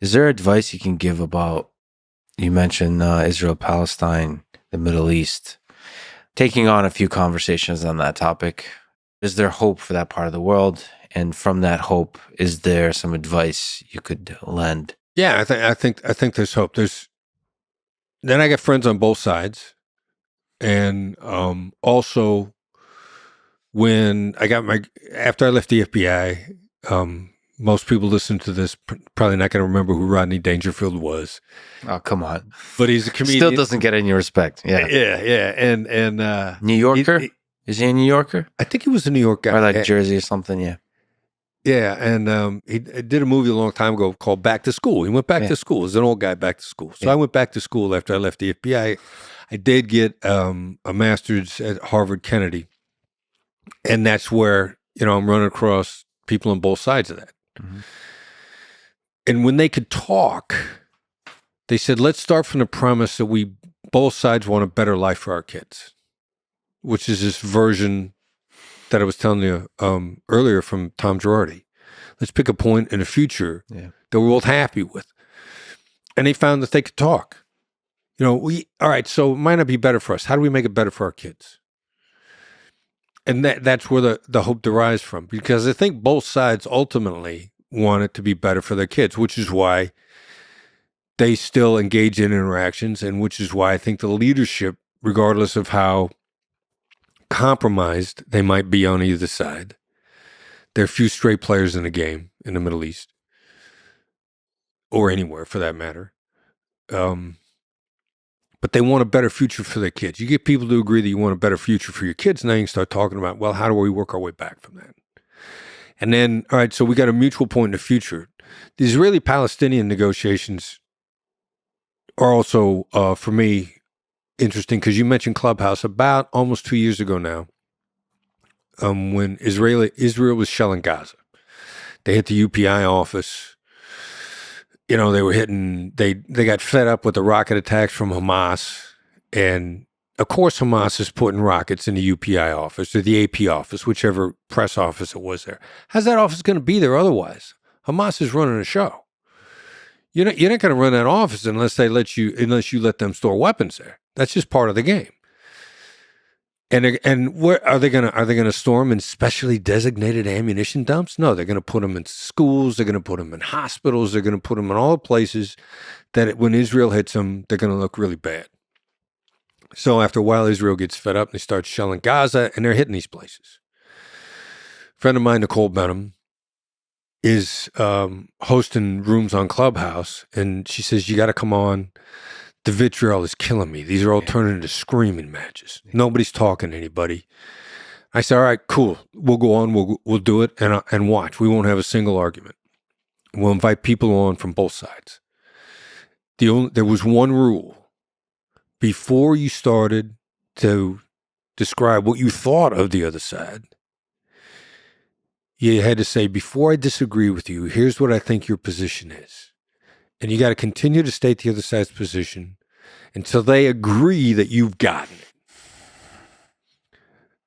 Is there advice you can give about, you mentioned Israel, Palestine, the Middle East, taking on a few conversations on that topic? Is there hope for that part of the world? And from that hope, is there some advice you could lend? Yeah, I think there's hope. Then I got friends on both sides, and also when after I left the FBI, most people listening to this probably not going to remember who Rodney Dangerfield was. Oh, come on! But he's a comedian. Still doesn't get any respect. Yeah, and New Yorker. Is he a New Yorker? I think he was a New York guy, or like Jersey or something. Yeah. Yeah, and he did a movie a long time ago called Back to School. He went back to school. As an old guy back to school. So I went back to school after I left the FBI. I did get a master's at Harvard Kennedy. And that's where, I'm running across people on both sides of that. Mm-hmm. And when they could talk, they said, let's start from the premise that both sides want a better life for our kids, which is this version that I was telling you earlier from Tom Girardi. Let's pick a point in the future that we're both happy with. And they found that they could talk. All right, so it might not be better for us. How do we make it better for our kids? And that's where the hope derives from, because I think both sides ultimately want it to be better for their kids, which is why they still engage in interactions, and which is why I think the leadership, regardless of how compromised they might be on either side, there are few straight players in the game in the Middle East, or anywhere for that matter. But they want a better future for their kids. You get people to agree that you want a better future for your kids, and then you start talking about, well, how do we work our way back from that? And then, all right, so we got a mutual point in the future. The Israeli-Palestinian negotiations are also, for me, interesting, because you mentioned Clubhouse about almost 2 years ago now, when Israel was shelling Gaza. They hit the UPI office. They were they got fed up with the rocket attacks from Hamas. And of course, Hamas is putting rockets in the UPI office or the AP office, whichever press office it was there. How's that office going to be there otherwise? Hamas is running a show. You're not going to run that office unless you let them store weapons there. That's just part of the game. And where are they going to storm in specially designated ammunition dumps? No, they're going to put them in schools. They're going to put them in hospitals. They're going to put them in all the places that when Israel hits them, they're going to look really bad. So after a while, Israel gets fed up and they start shelling Gaza, and they're hitting these places. A friend of mine, Nicole Benham, is hosting rooms on Clubhouse, and she says, you got to come on. The vitriol is killing me. These are all turning into screaming matches. Nobody's talking to anybody. I said, all right, cool. We'll go on. We'll do it and watch. We won't have a single argument. We'll invite people on from both sides. There was one rule. Before you started to describe what you thought of the other side, you had to say, before I disagree with you, here's what I think your position is. And you got to continue to state the other side's position until they agree that you've gotten it.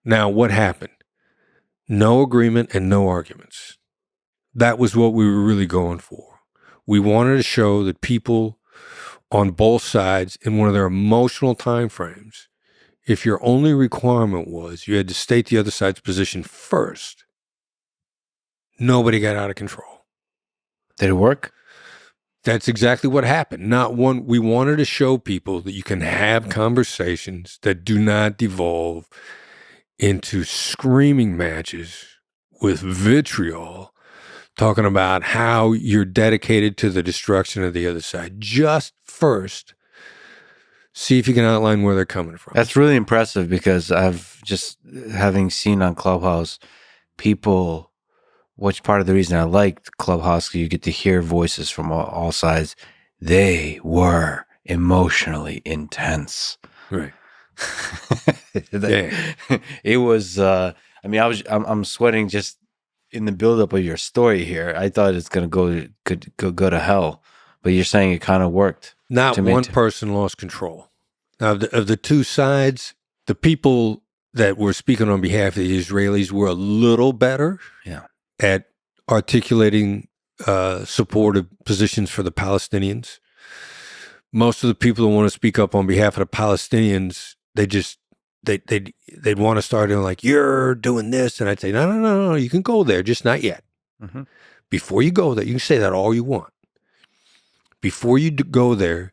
Now, what happened? No agreement and no arguments. That was what we were really going for. We wanted to show that people on both sides, in one of their emotional time frames, if your only requirement was you had to state the other side's position first, nobody got out of control. Did it work? That's exactly what happened. We wanted to show people that you can have conversations that do not devolve into screaming matches with vitriol, talking about how you're dedicated to the destruction of the other side. Just first, see if you can outline where they're coming from. That's really impressive, because I've just, having seen on Clubhouse, people, which part of the reason I liked Clubhouse, you get to hear voices from all sides. They were emotionally intense. Right. It was, I'm sweating just in the buildup of your story here. I thought it's going to go to hell, but you're saying it kind of worked. Not one person lost control. Now, of the two sides, the people that were speaking on behalf of the Israelis were a little better. Yeah. At articulating supportive positions for the Palestinians. Most of the people who want to speak up on behalf of the Palestinians, they'd want to start in like, you're doing this. And I'd say, no, you can go there, just not yet. Mm-hmm. Before you go there, you can say that all you want. Before you go there,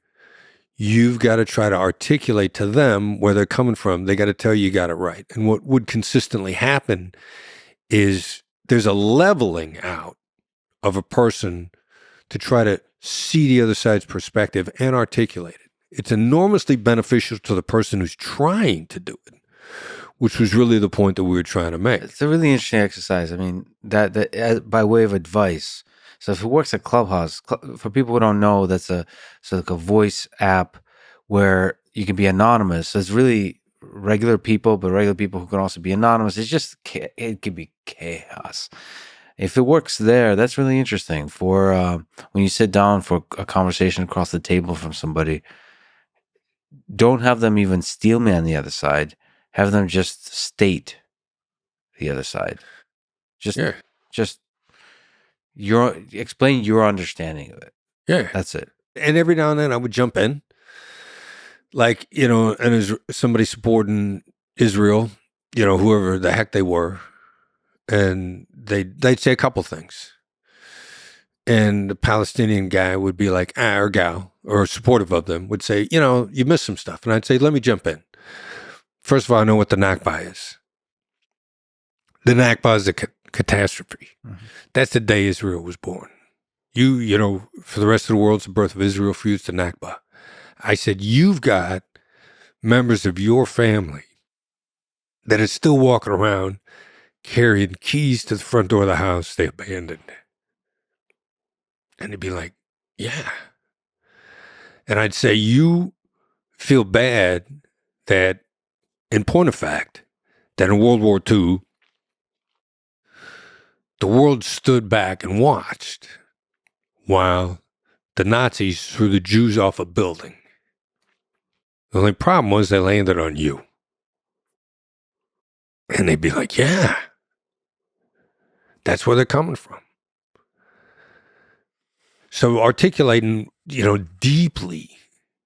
you've got to try to articulate to them where they're coming from. They got to tell you got it right. And what would consistently happen is there's a leveling out of a person to try to see the other side's perspective and articulate it. It's enormously beneficial to the person who's trying to do it, which was really the point that we were trying to make. It's a really interesting exercise. I mean, that by way of advice. So if it works at Clubhouse, for people who don't know, that's like a voice app where you can be anonymous. So it's really regular people, but regular people who can also be anonymous. It could be chaos. If it works there, that's really interesting. For when you sit down for a conversation across the table from somebody, don't have them even steel man the other side. Have them just state the other side. Just explain your understanding of it. Yeah. That's it. And every now and then I would jump in. Like, and as somebody supporting Israel, whoever the heck they were. And they'd say a couple things. And the Palestinian guy would be like, or gal, or supportive of them, would say, you missed some stuff. And I'd say, let me jump in. First of all, I know what the Nakba is. The Nakba is a catastrophe. Mm-hmm. That's the day Israel was born. For the rest of the world, it's the birth of Israel. For you, it's the Nakba. I said, you've got members of your family that are still walking around carrying keys to the front door of the house they abandoned. And they'd be like, yeah. And I'd say, you feel bad that, in point of fact, that in World War II, the world stood back and watched while the Nazis threw the Jews off a building. The only problem was they landed on you. And they'd be like, yeah. That's where they're coming from. So articulating, deeply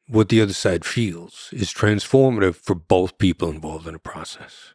what the other side feels is transformative for both people involved in the process.